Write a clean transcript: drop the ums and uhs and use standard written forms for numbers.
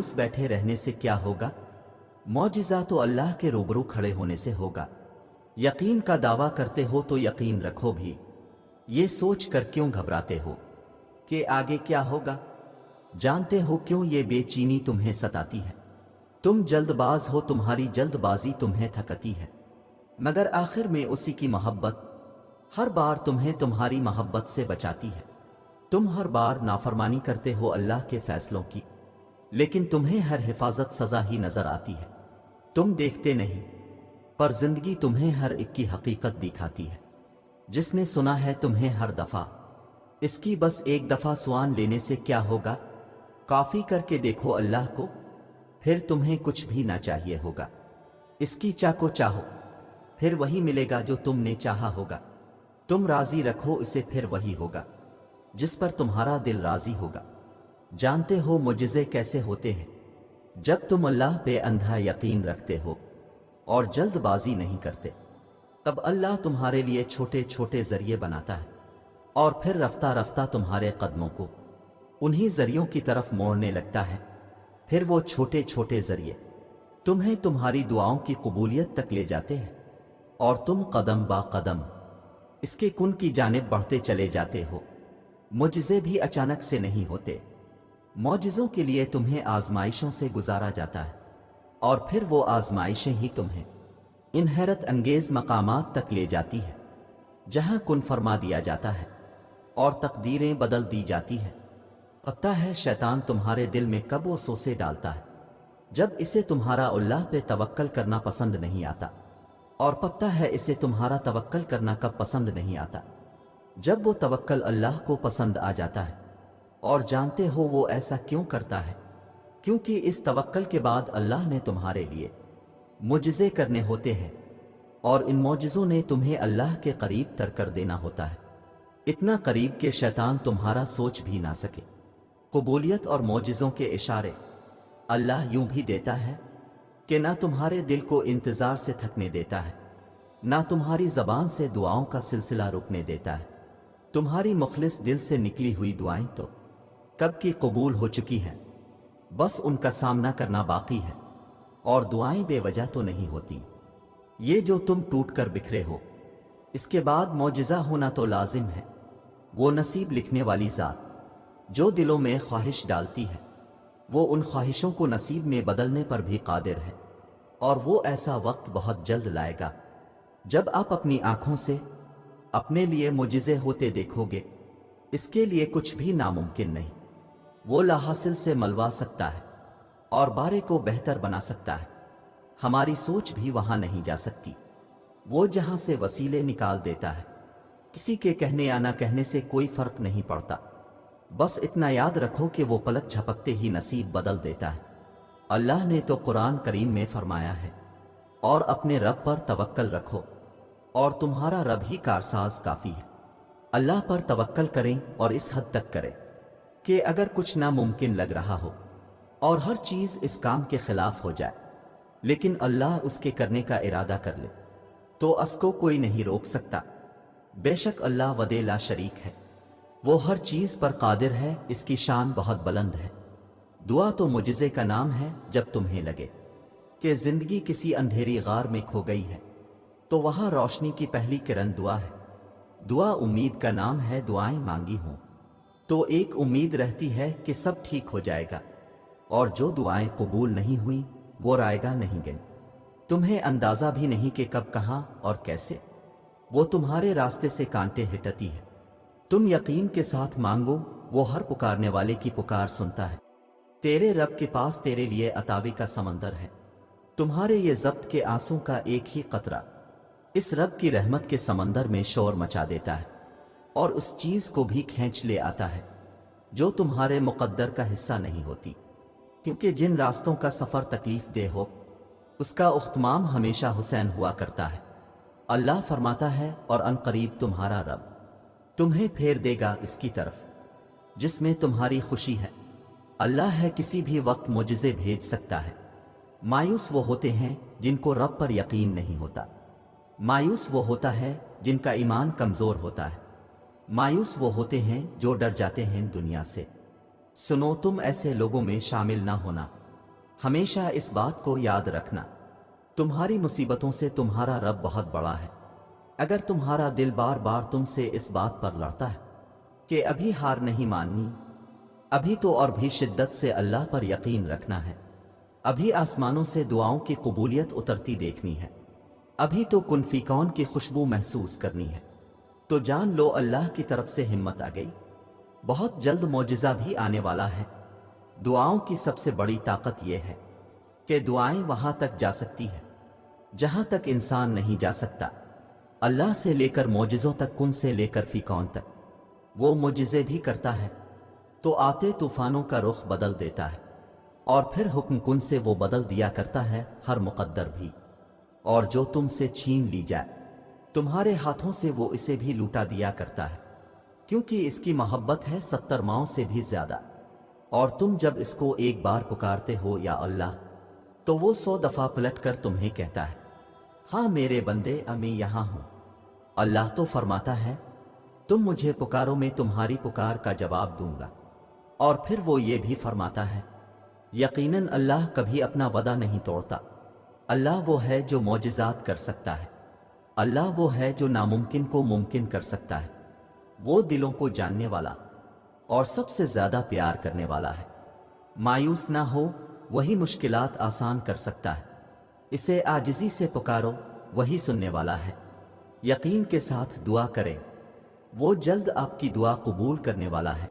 मायूस बैठे रहने से क्या होगा? मौजिज़ा तो अल्लाह के रूबरू खड़े होने से होगा। यकीन का दावा करते हो तो यकीन रखो भी। ये सोच कर क्यों घबराते हो कि आगे क्या होगा? जानते हो क्यों ये बेचैनी तुम्हें सताती है? तुम जल्दबाज हो, तुम्हारी जल्दबाजी तुम्हें थकती है, मगर आखिर में उसी की मोहब्बत हर बार तुम्हें तुम्हारी मोहब्बत से बचाती है। तुम हर बार नाफरमानी करते हो अल्लाह के फैसलों की, लेकिन तुम्हें हर हिफाजत सजा ही नजर आती है। तुम देखते नहीं, पर जिंदगी तुम्हें हर एक की हकीकत दिखाती है। जिसने सुना है तुम्हें हर दफा, इसकी बस एक दफा सुआन लेने से क्या होगा? काफी करके देखो अल्लाह को, फिर तुम्हें कुछ भी ना चाहिए होगा। इसकी चाह को चाहो, फिर वही मिलेगा जो तुमने चाहा होगा। तुम राजी रखो इसे, फिर वही होगा जिस पर तुम्हारा दिल राजी होगा। जानते हो मुजिज़े कैसे होते हैं? जब तुम अल्लाह पे अंधा यकीन रखते हो और जल्दबाजी नहीं करते, तब अल्लाह तुम्हारे लिए छोटे छोटे जरिए बनाता है और फिर रफ्ता रफ्ता तुम्हारे कदमों को उन्हीं जरियों की तरफ मोड़ने लगता है। फिर वो छोटे छोटे जरिए तुम्हें तुम्हारी दुआओं की कबूलियत तक ले जाते हैं और तुम कदम बा कदम इसके कुन की जानिब बढ़ते चले जाते हो। मुजिज़े भी अचानक से नहीं होते। मौजिज़ों के लिए तुम्हें आजमाइशों से गुजारा जाता है और फिर वो आजमाइशें ही तुम्हें इन हैरत अंगेज मकामात तक ले जाती है जहां कुन फरमा दिया जाता है और तकदीरें बदल दी जाती है। पता है शैतान तुम्हारे दिल में कब वो सोसे डालता है जब इसे तुम्हारा अल्लाह पे तवक्कल करना पसंद नहीं आता, और पता है इसे तुम्हारा तवक्कल करना कब पसंद नहीं आता? जब वो तवक्कल अल्लाह को पसंद आ जाता है। और जानते हो वो ऐसा क्यों करता है? क्योंकि इस तवक्कल के बाद अल्लाह ने तुम्हारे लिए मुजिज़े करने होते हैं और इन मौजिज़ों ने तुम्हें अल्लाह के करीब तर कर देना होता है, इतना करीब कि शैतान तुम्हारा सोच भी ना सके। कबूलियत और मौजिज़ों के इशारे अल्लाह यूं भी देता है कि ना तुम्हारे दिल को इंतज़ार से थकने देता है, ना तुम्हारी ज़बान से दुआओं का सिलसिला रुकने देता है। तुम्हारी मुखलिस दिल से निकली हुई दुआएं तो कब की कबूल हो चुकी हैं, बस उनका सामना करना बाकी है। और दुआएं बेवजह तो नहीं होती। ये जो तुम टूट कर बिखरे हो, इसके बाद मौजिज़ा होना तो लाजिम है। वो नसीब लिखने वाली ज़ात जो दिलों में ख्वाहिश डालती है, वो उन ख्वाहिशों को नसीब में बदलने पर भी कादिर है। और वो ऐसा वक्त बहुत जल्द लाएगा जब आप अपनी आंखों से अपने लिए मुजिज़े होते देखोगे। इसके लिए कुछ भी नामुमकिन नहीं। वो लाहासिल से मलवा सकता है और बारे को बेहतर बना सकता है। हमारी सोच भी वहां नहीं जा सकती। वो जहां से वसीले निकाल देता है, किसी के कहने या ना कहने से कोई फर्क नहीं पड़ता। बस इतना याद रखो कि वो पलक झपकते ही नसीब बदल देता है। अल्लाह ने तो कुरान करीम में फरमाया है, और अपने रब पर तवक्कल रखो और तुम्हारा रब ही कारसाज काफी है। अल्लाह पर तवक्कल करें और इस हद तक करें कि अगर कुछ नामुमकिन लग रहा हो और हर चीज इस काम के खिलाफ हो जाए, लेकिन अल्लाह उसके करने का इरादा कर ले, तो उसको कोई नहीं रोक सकता। बेशक अल्लाह वदे ला शरीक है, वो हर चीज पर कादिर है, इसकी शान बहुत बुलंद है। दुआ तो मुजिज़े का नाम है। जब तुम्हें लगे कि जिंदगी किसी अंधेरी गार में खो गई है, तो वहां रोशनी की पहली किरण दुआ है। दुआ उम्मीद का नाम है। दुआएं मांगी हों तो एक उम्मीद रहती है कि सब ठीक हो जाएगा, और जो दुआएं कबूल नहीं हुई वो रायगा नहीं गई। तुम्हें अंदाजा भी नहीं कि कब, कहां और कैसे वो तुम्हारे रास्ते से कांटे हिटती है। तुम यकीन के साथ मांगो, वो हर पुकारने वाले की पुकार सुनता है। तेरे रब के पास तेरे लिए अतावी का समंदर है। तुम्हारे ये जब्त के आंसू का एक ही कतरा इस रब की रहमत के समंदर में शोर मचा देता है और उस चीज को भी खींच ले आता है जो तुम्हारे मुकद्दर का हिस्सा नहीं होती। क्योंकि जिन रास्तों का सफर तकलीफ दे हो, उसका उख्तमाम हमेशा हुसैन हुआ करता है। अल्लाह फरमाता है, और अनकरीब तुम्हारा रब तुम्हें फेर देगा इसकी तरफ जिसमें तुम्हारी खुशी है। अल्लाह है किसी भी वक्त मुजिज़े भेज सकता है। मायूस वो होते हैं जिनको रब पर यकीन नहीं होता। मायूस वो होता है जिनका ईमान कमज़ोर होता है। मायूस वो होते हैं जो डर जाते हैं दुनिया से। सुनो, तुम ऐसे लोगों में शामिल ना होना ہمیشہ اس بات کو یاد رکھنا، تمہاری مصیبتوں سے تمہارا رب بہت بڑا ہے۔ اگر تمہارا دل بار بار تم سے اس بات پر لڑتا ہے کہ ابھی ہار نہیں ماننی، ابھی تو اور بھی شدت سے اللہ پر یقین رکھنا ہے، ابھی آسمانوں سے دعاؤں کی قبولیت اترتی دیکھنی ہے، ابھی تو کن فی کون کی خوشبو محسوس کرنی ہے، تو جان لو اللہ کی طرف سے ہمت آ گئی، بہت جلد معجزہ بھی آنے والا ہے۔ دعاؤں کی سب سے بڑی طاقت یہ ہے کہ دعائیں وہاں تک جا سکتی ہیں جہاں تک انسان نہیں جا سکتا، اللہ سے لے کر معجزوں تک، کن سے لے کر فی کون تک۔ وہ معجزے بھی کرتا ہے تو آتے طوفانوں کا رخ بدل دیتا ہے، اور پھر حکم کن سے وہ بدل دیا کرتا ہے ہر مقدر بھی، اور جو تم سے چھین لی جائے تمہارے ہاتھوں سے وہ اسے بھی لوٹا دیا کرتا ہے، کیونکہ اس کی محبت ہے 70 ماؤں سے بھی زیادہ۔ اور تم جب اس کو ایک بار پکارتے ہو یا اللہ، تو وہ 100 دفعہ پلٹ کر تمہیں کہتا ہے ہاں میرے بندے میں یہاں ہوں۔ اللہ تو فرماتا ہے تم مجھے پکارو، میں تمہاری پکار کا جواب دوں گا۔ اور پھر وہ یہ بھی فرماتا ہے یقیناً اللہ کبھی اپنا وعدہ نہیں توڑتا، اللہ وہ ہے جو معجزات کر سکتا ہے، اللہ وہ ہے جو ناممکن کو ممکن کر سکتا ہے، وہ دلوں کو جاننے والا اور سب سے زیادہ پیار کرنے والا ہے۔ مایوس نہ ہو، وہی مشکلات آسان کر سکتا ہے، اسے عاجزی سے پکارو، وہی سننے والا ہے۔ یقین کے ساتھ دعا کریں، وہ جلد آپ کی دعا قبول کرنے والا ہے۔